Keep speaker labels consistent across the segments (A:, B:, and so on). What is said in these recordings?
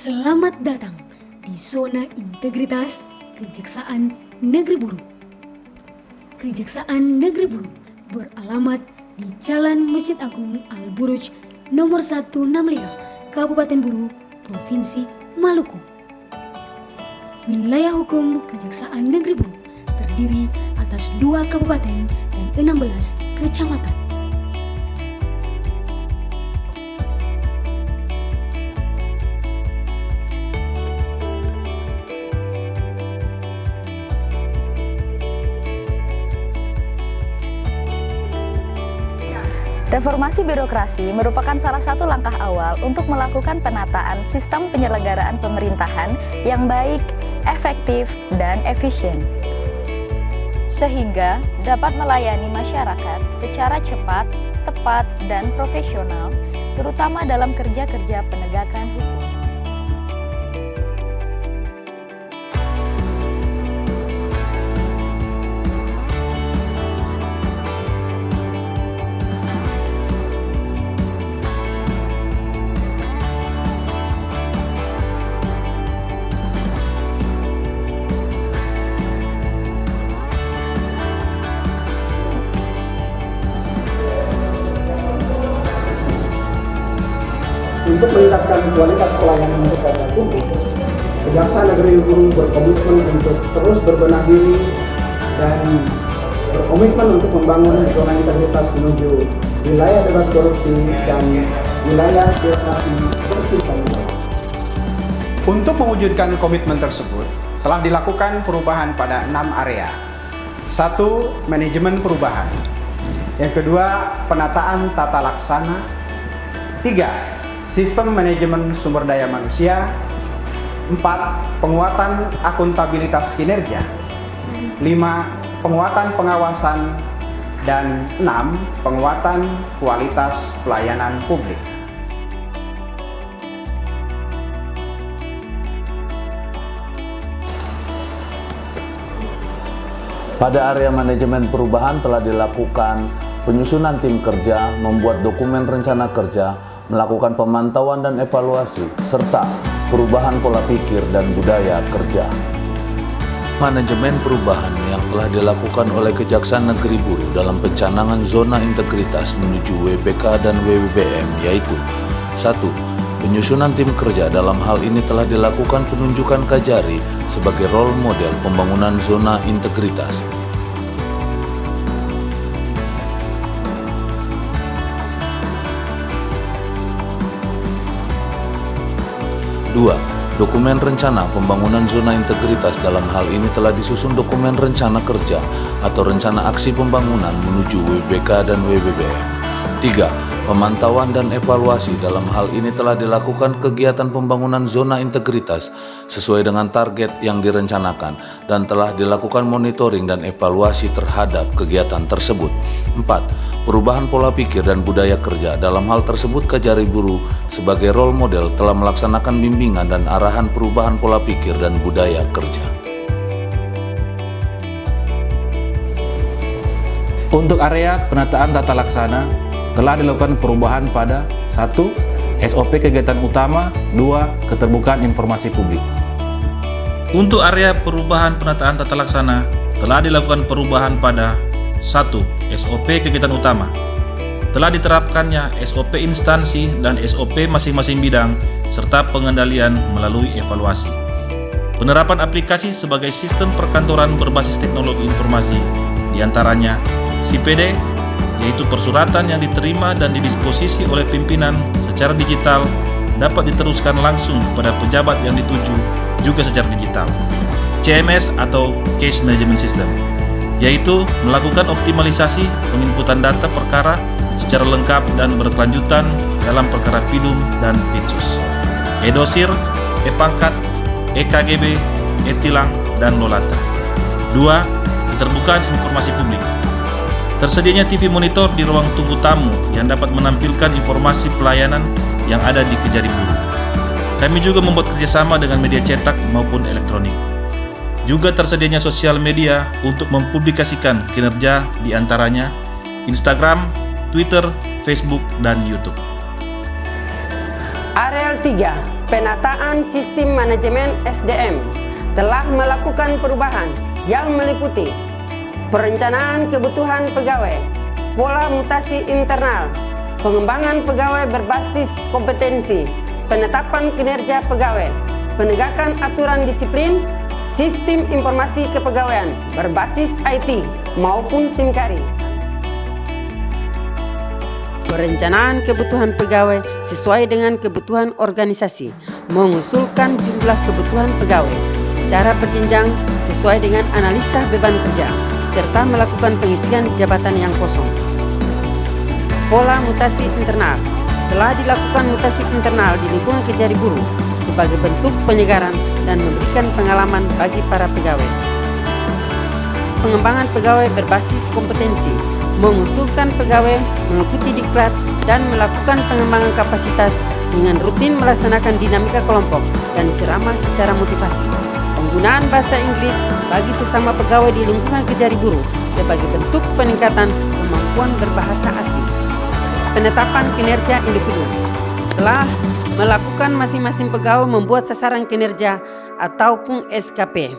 A: Selamat datang di Zona Integritas Kejaksaan Negeri Buru. Kejaksaan Negeri Buru beralamat di Jalan Masjid Agung Al-Buruj nomor 165, Kabupaten Buru, Provinsi Maluku. Wilayah hukum Kejaksaan Negeri Buru terdiri atas 2 kabupaten dan 16 kecamatan.
B: Reformasi birokrasi merupakan salah satu langkah awal untuk melakukan penataan sistem penyelenggaraan pemerintahan yang baik, efektif, dan efisien, sehingga dapat melayani masyarakat secara cepat, tepat, dan profesional, terutama dalam kerja-kerja penegakan hukum.
C: Untuk meningkatkan kualitas pelayanan untuk rakyat publik, Kejaksaan Negeri Buru berkomitmen untuk terus berbenah diri dan berkomitmen untuk membangun zona integritas menuju wilayah bebas korupsi dan wilayah birokrasi bersih dan baik. Untuk mewujudkan komitmen tersebut, telah dilakukan perubahan pada 6 area. 1. Manajemen perubahan. Yang kedua, penataan tata laksana. 3. Sistem manajemen sumber daya manusia. 4. Penguatan akuntabilitas kinerja. 5. Penguatan pengawasan. Dan 6. Penguatan kualitas pelayanan publik.
D: Pada area manajemen perubahan telah dilakukan penyusunan tim kerja, membuat dokumen rencana kerja, melakukan pemantauan dan evaluasi, serta perubahan pola pikir dan budaya kerja. Manajemen perubahan yang telah dilakukan oleh Kejaksaan Negeri Buru dalam pencanangan zona integritas menuju WBK dan WBBM yaitu 1. Penyusunan tim kerja. Dalam hal ini telah dilakukan penunjukan Kajari sebagai role model pembangunan zona integritas. 2. Dokumen rencana pembangunan zona integritas. Dalam hal ini telah disusun dokumen rencana kerja atau rencana aksi pembangunan menuju WBK dan WBBM. 3. Pemantauan dan evaluasi. Dalam hal ini telah dilakukan kegiatan pembangunan zona integritas sesuai dengan target yang direncanakan dan telah dilakukan monitoring dan evaluasi terhadap kegiatan tersebut. 4. Perubahan pola pikir dan budaya kerja. Dalam hal tersebut, Kajari Buru sebagai role model telah melaksanakan bimbingan dan arahan perubahan pola pikir dan budaya kerja.
E: Untuk area penataan tata laksana, telah dilakukan perubahan pada 1. SOP kegiatan utama. 2. Keterbukaan informasi publik.
F: Untuk area perubahan penataan tata laksana, telah dilakukan perubahan pada 1. SOP kegiatan utama. Telah diterapkannya SOP instansi dan SOP masing-masing bidang, serta pengendalian melalui evaluasi. Penerapan aplikasi sebagai sistem perkantoran berbasis teknologi informasi, diantaranya CPD, yaitu persuratan yang diterima dan didisposisi oleh pimpinan secara digital dapat diteruskan langsung pada pejabat yang dituju juga secara digital. CMS atau Case Management System, yaitu melakukan optimalisasi penginputan data perkara secara lengkap dan berkelanjutan dalam perkara PIDUM dan PIDSUS, E-Dosir, E-Pangkat, EKGB, E-Tilang, dan Lolata. 2. Keterbukaan informasi publik. Tersedianya TV monitor di ruang tunggu tamu yang dapat menampilkan informasi pelayanan yang ada di Kejari Buru. Kami juga membuat kerjasama dengan media cetak maupun elektronik. Juga tersedianya sosial media untuk mempublikasikan kinerja, di antaranya Instagram, Twitter, Facebook, dan YouTube.
G: Area Tinggal 3. Penataan sistem manajemen SDM telah melakukan perubahan yang meliputi perencanaan kebutuhan pegawai, pola mutasi internal, pengembangan pegawai berbasis kompetensi, penetapan kinerja pegawai, penegakan aturan disiplin, sistem informasi kepegawaian berbasis IT maupun SIMKARI. Perencanaan kebutuhan pegawai sesuai dengan kebutuhan organisasi, mengusulkan jumlah kebutuhan pegawai secara berjenjang sesuai dengan analisa beban kerja, serta melakukan pengisian jabatan yang kosong. Pola mutasi internal. Telah dilakukan mutasi internal di lingkungan Kejari Buruh sebagai bentuk penyegaran dan memberikan pengalaman bagi para pegawai. Pengembangan pegawai berbasis kompetensi, mengusulkan pegawai mengikuti diklat dan melakukan pengembangan kapasitas dengan rutin melaksanakan dinamika kelompok dan ceramah secara motivasi. Penggunaan bahasa Inggris bagi sesama pegawai di lingkungan Kejari Buruh sebagai bentuk peningkatan kemampuan berbahasa asing. Penetapan kinerja individu. Telah melakukan masing-masing pegawai membuat sasaran kinerja ataupun SKP.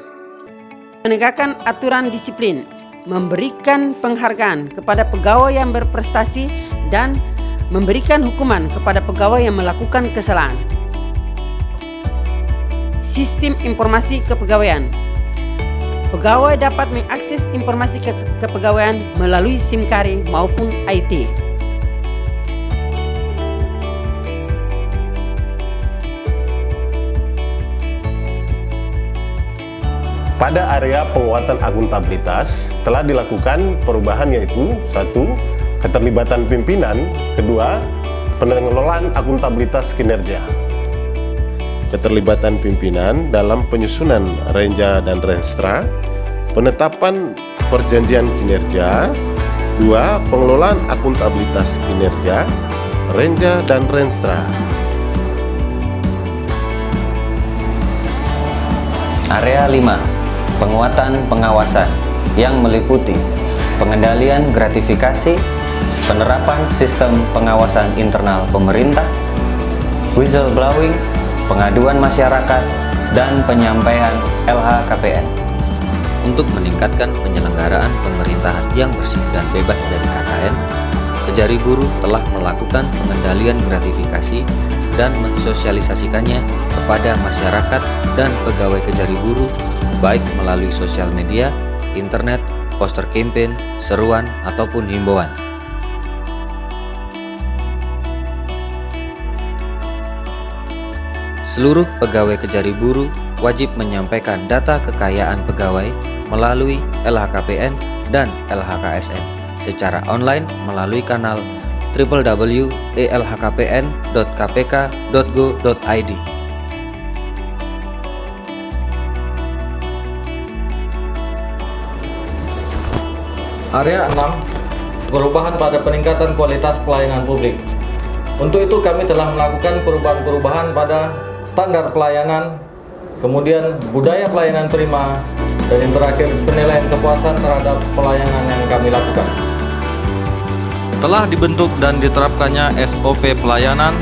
G: Penegakan aturan disiplin, memberikan penghargaan kepada pegawai yang berprestasi dan memberikan hukuman kepada pegawai yang melakukan kesalahan. Sistem informasi kepegawaian. Pegawai dapat mengakses informasi kepegawaian melalui SIMKARI maupun IT.
H: Pada area penguatan akuntabilitas telah dilakukan perubahan, yaitu 1. Keterlibatan pimpinan, 2. Pengelolaan akuntabilitas kinerja. Keterlibatan pimpinan dalam penyusunan renja dan renstra, penetapan perjanjian kinerja, 2. Pengelolaan akuntabilitas kinerja, renja dan renstra.
I: Area 5. Penguatan pengawasan yang meliputi pengendalian gratifikasi, penerapan sistem pengawasan internal pemerintah, whistleblowing, pengaduan masyarakat, dan penyampaian LHKPN.
J: Untuk meningkatkan penyelenggaraan pemerintahan yang bersih dan bebas dari KKN, Kejari Buruh telah melakukan pengendalian gratifikasi dan mensosialisasikannya kepada masyarakat dan pegawai Kejari Buruh, baik melalui sosial media, internet, poster campaign, seruan, ataupun himbauan. Seluruh pegawai Kejari Buruh wajib menyampaikan data kekayaan pegawai melalui LHKPN dan LHKSN secara online melalui kanal www.elhkpn.kpk.go.id.
K: Area 6, perubahan pada peningkatan kualitas pelayanan publik. Untuk itu kami telah melakukan perubahan-perubahan pada standar pelayanan, kemudian budaya pelayanan prima, dan yang terakhir penilaian kepuasan terhadap pelayanan yang kami lakukan.
F: Telah dibentuk dan diterapkannya SOP pelayanan,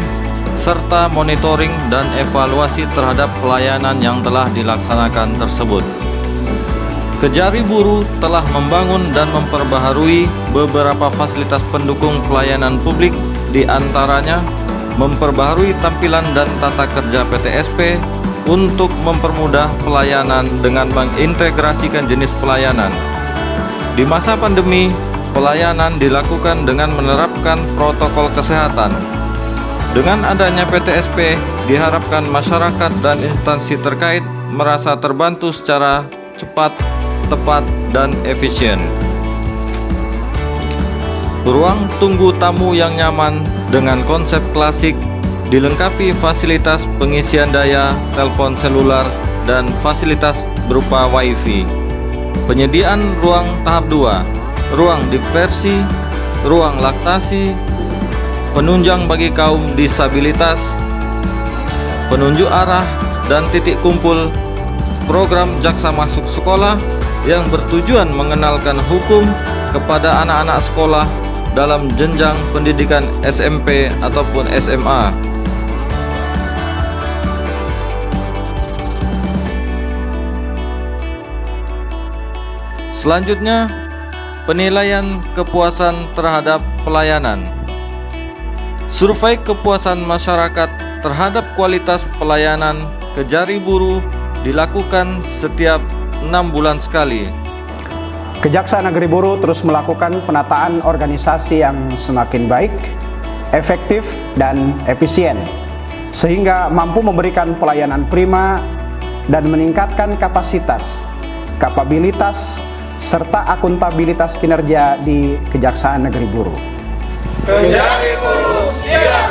F: serta monitoring dan evaluasi terhadap pelayanan yang telah dilaksanakan tersebut. Kejari Buruh telah membangun dan memperbaharui beberapa fasilitas pendukung pelayanan publik, di antaranya memperbaharui tampilan dan tata kerja PTSP untuk mempermudah pelayanan dengan mengintegrasikan jenis pelayanan. Di masa pandemi, pelayanan dilakukan dengan menerapkan protokol kesehatan. Dengan adanya PTSP, diharapkan masyarakat dan instansi terkait merasa terbantu secara cepat, tepat, dan efisien. Ruang tunggu tamu yang nyaman dengan konsep klasik, dilengkapi fasilitas pengisian daya, telepon selular, dan fasilitas berupa WiFi. Penyediaan ruang tahap 2, ruang diversi, ruang laktasi, penunjang bagi kaum disabilitas, penunjuk arah dan titik kumpul, program jaksa masuk sekolah yang bertujuan mengenalkan hukum kepada anak-anak sekolah dalam jenjang pendidikan SMP ataupun SMA.
K: Selanjutnya, penilaian kepuasan terhadap pelayanan. Survei kepuasan masyarakat terhadap kualitas pelayanan Kejari Buruh dilakukan setiap 6 bulan sekali.
C: Kejaksaan Negeri Buruh terus melakukan penataan organisasi yang semakin baik, efektif, dan efisien, sehingga mampu memberikan pelayanan prima dan meningkatkan kapasitas, kapabilitas, serta akuntabilitas kinerja di Kejaksaan Negeri Buruh.
L: Kejari Buruh siap